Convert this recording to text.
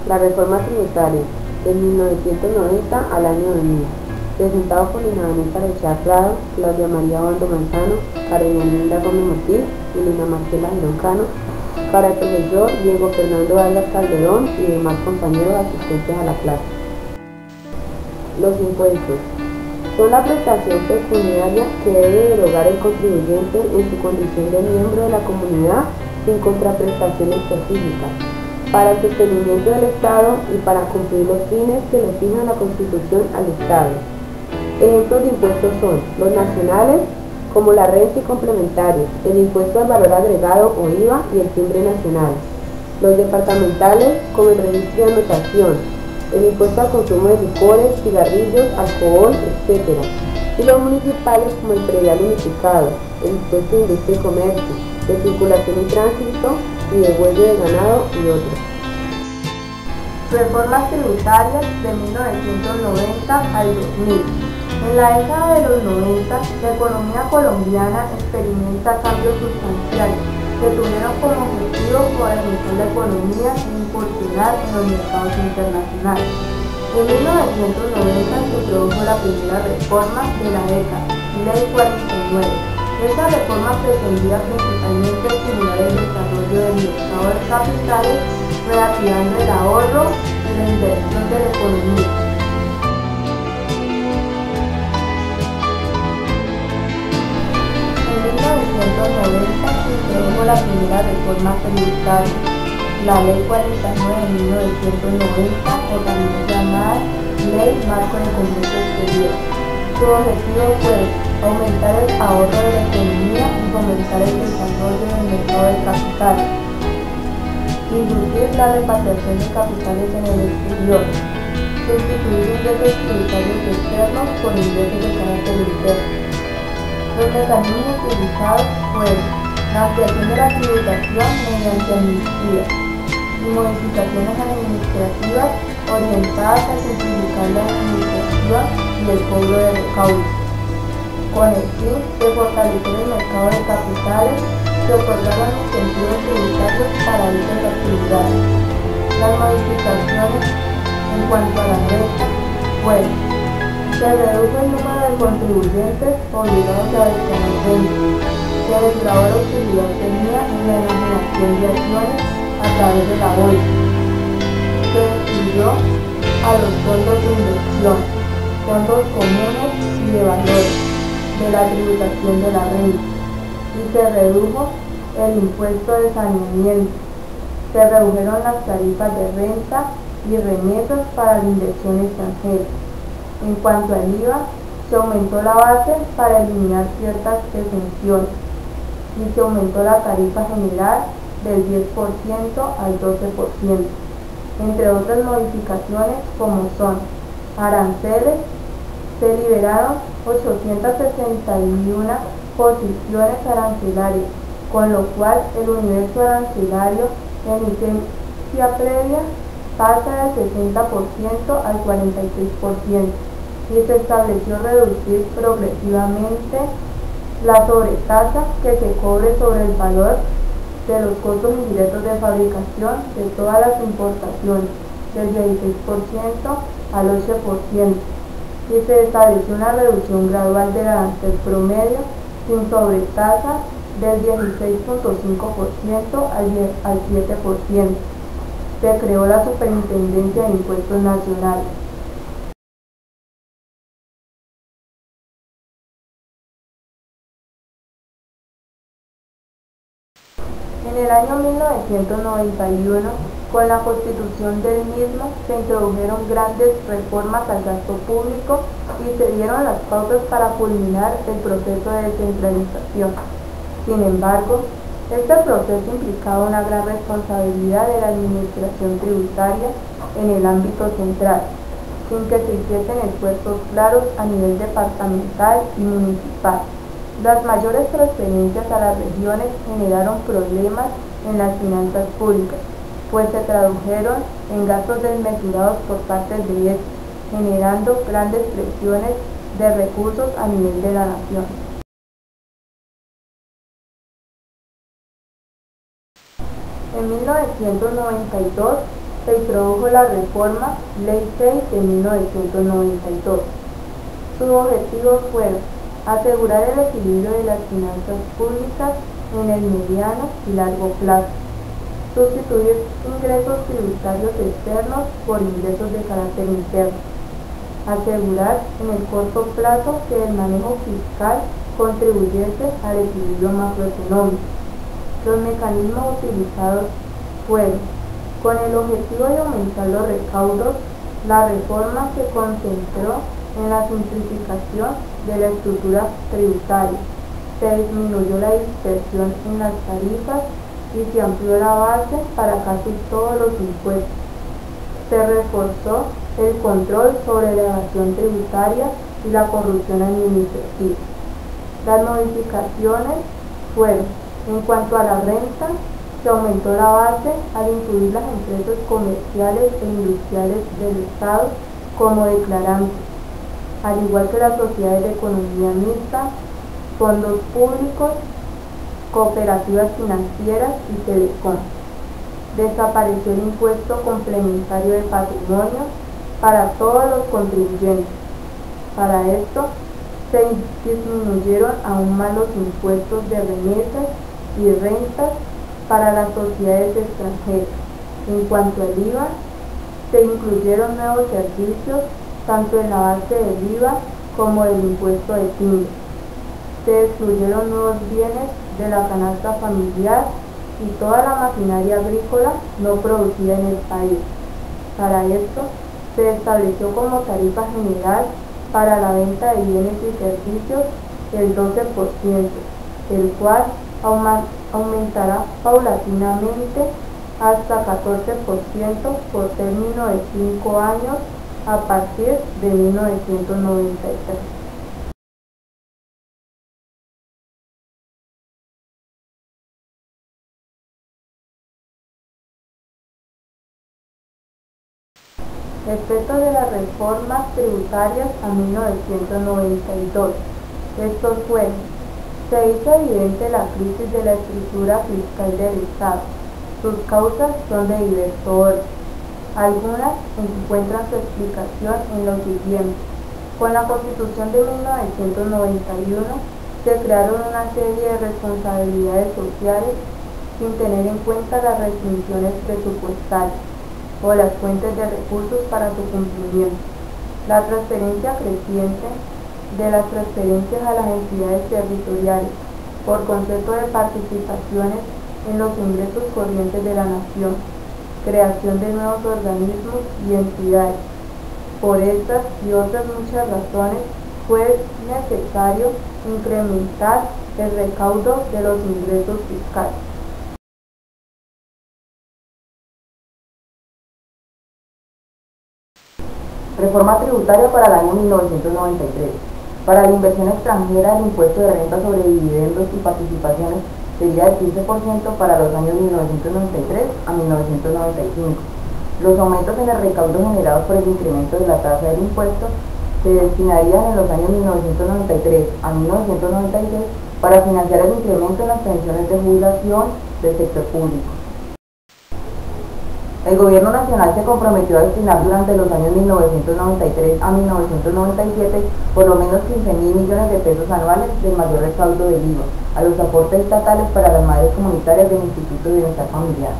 La reforma tributaria de 1990 al año 2000, presentado por Lina Vanessa Rechá Prado, Claudia María Obando Manzano, Karen Linda Gómez Ortiz y Lina Marcela Girón Cano, para el profesor Diego Fernando Vargas Calderón y demás compañeros asistentes a la clase. Los impuestos son la prestación pecuniaria que debe erogar el contribuyente en su condición de miembro de la comunidad sin contraprestación específica, para el sostenimiento del Estado y para cumplir los fines que le fija la Constitución al Estado. Ejemplos de impuestos son los nacionales, como la renta y complementarios, el impuesto al valor agregado o IVA y el timbre nacional; los departamentales, como el registro de anotación, el impuesto al consumo de licores, cigarrillos, alcohol, etc. Y los municipales, como el predial unificado, el impuesto de industria y comercio, de circulación y tránsito y de huello de ganado y otros. Reformas tributarias de 1990 al 2000. En la década de los 90, la economía colombiana experimenta cambios sustanciales que tuvieron como objetivo modernizar la economía e incursionar en los mercados internacionales. En 1990 se introdujo la primera reforma de la década, Ley 49. Esta reforma pretendía principalmente estimular el desarrollo del mercado de capitales, reactivando el ahorro y la inversión de la economía. En 1990 se introdujo la primera reforma tributaria, la Ley 49 de 1990, o también llamada Ley Marco de Comercio Exterior. Su objetivo fue aumentar el ahorro de la economía y fomentar el desarrollo del mercado de capitales, inducir la repatriación de capitales en el exterior, sustituir ingresos tributarios externos por ingresos de carácter interno. Los mecanismos utilizados fueron la ampliación de la tributación mediante amnistía y modificaciones administrativas orientadas a simplificar la administración y el cobro de recaudos. Con el fin de fortalecer el mercado de capitales, se otorgaron incentivos tributarios para dichas actividades. Las modificaciones en cuanto a la renta fueron: se redujo el número de contribuyentes obligados a declarar renta; se desgravó la utilidad obtenida en la enajenación de acciones a través de la bolsa; se excluyó a los fondos de inversión, fondos comunes y de valores de la tributación de la renta, y se redujo el impuesto de saneamiento. Se redujeron las tarifas de renta y remesas para la inversión extranjera. En cuanto al IVA, se aumentó la base para eliminar ciertas exenciones y se aumentó la tarifa general del 10% al 12%, entre otras modificaciones como son aranceles. Se liberaron 861 posiciones arancelarias, con lo cual el universo arancelario en licencia previa pasa del 60% al 46%, y se estableció reducir progresivamente la sobretasa que se cobre sobre el valor de los costos indirectos de fabricación de todas las importaciones, del 16% al 8%, y se estableció una reducción gradual del arancel promedio sin sobretasa del 16.5% al 7%. Se creó la Superintendencia de Impuestos Nacionales. En el año 1991, con la constitución del mismo, se introdujeron grandes reformas al gasto público y se dieron las pautas para culminar el proceso de descentralización. Sin embargo, este proceso implicaba una gran responsabilidad de la administración tributaria en el ámbito central, sin que se hiciesen esfuerzos claros a nivel departamental y municipal. Las mayores transferencias a las regiones generaron problemas en las finanzas públicas, pues se tradujeron en gastos desmesurados por parte de estos, generando grandes presiones de recursos a nivel de la nación. En 1992 se introdujo la reforma Ley 6 de 1992. Sus objetivos fueron asegurar el equilibrio de las finanzas públicas en el mediano y largo plazo, sustituir ingresos tributarios externos por ingresos de carácter interno, asegurar en el corto plazo que el manejo fiscal contribuyese al equilibrio macroeconómico. Los mecanismos utilizados fueron, con el objetivo de aumentar los recaudos, la reforma se concentró en la simplificación de la estructura tributaria, se disminuyó la dispersión en las tarifas y se amplió la base para casi todos los impuestos. Se reforzó el control sobre la evasión tributaria y la corrupción administrativa. Las modificaciones fueron, en cuanto a la renta, se aumentó la base al incluir las empresas comerciales e industriales del Estado como declarantes, al igual que las sociedades de economía mixta, fondos públicos, cooperativas financieras y telecom. Desapareció el impuesto complementario de patrimonio para todos los contribuyentes. Para esto, se disminuyeron aún más los impuestos de remesas y rentas para las sociedades extranjeras. En cuanto al IVA, se incluyeron nuevos servicios tanto en la base del IVA como del impuesto de timbre. Se excluyeron nuevos bienes de la canasta familiar y toda la maquinaria agrícola no producida en el país. Para esto, se estableció como tarifa general para la venta de bienes y servicios el 12%, el cual aumentará paulatinamente hasta 14% por término de 5 años a partir de 1993. Efectos de las reformas tributarias a 1992. Estos fueron: se hizo evidente la crisis de la estructura fiscal del Estado. Sus causas son de diverso orden. Algunas encuentran su explicación en lo siguiente. Con la Constitución de 1991 se crearon una serie de responsabilidades sociales sin tener en cuenta las restricciones presupuestarias o las fuentes de recursos para su cumplimiento. La transferencia creciente de las transferencias a las entidades territoriales por concepto de participaciones en los ingresos corrientes de la nación, creación de nuevos organismos y entidades. Por estas y otras muchas razones fue necesario incrementar el recaudo de los ingresos fiscales. Reforma tributaria para el año 1993. Para la inversión extranjera, el impuesto de renta sobre dividendos y participaciones sería del 15% para los años 1993 a 1995. Los aumentos en el recaudo generados por el incremento de la tasa del impuesto se destinarían en los años 1993 a 1996 para financiar el incremento en las pensiones de jubilación del sector público. El gobierno nacional se comprometió a destinar durante los años 1993 a 1997 por lo menos 15.000 millones de pesos anuales del mayor recaudo del IVA a los aportes estatales para las madres comunitarias del Instituto de Bienestar Familiar.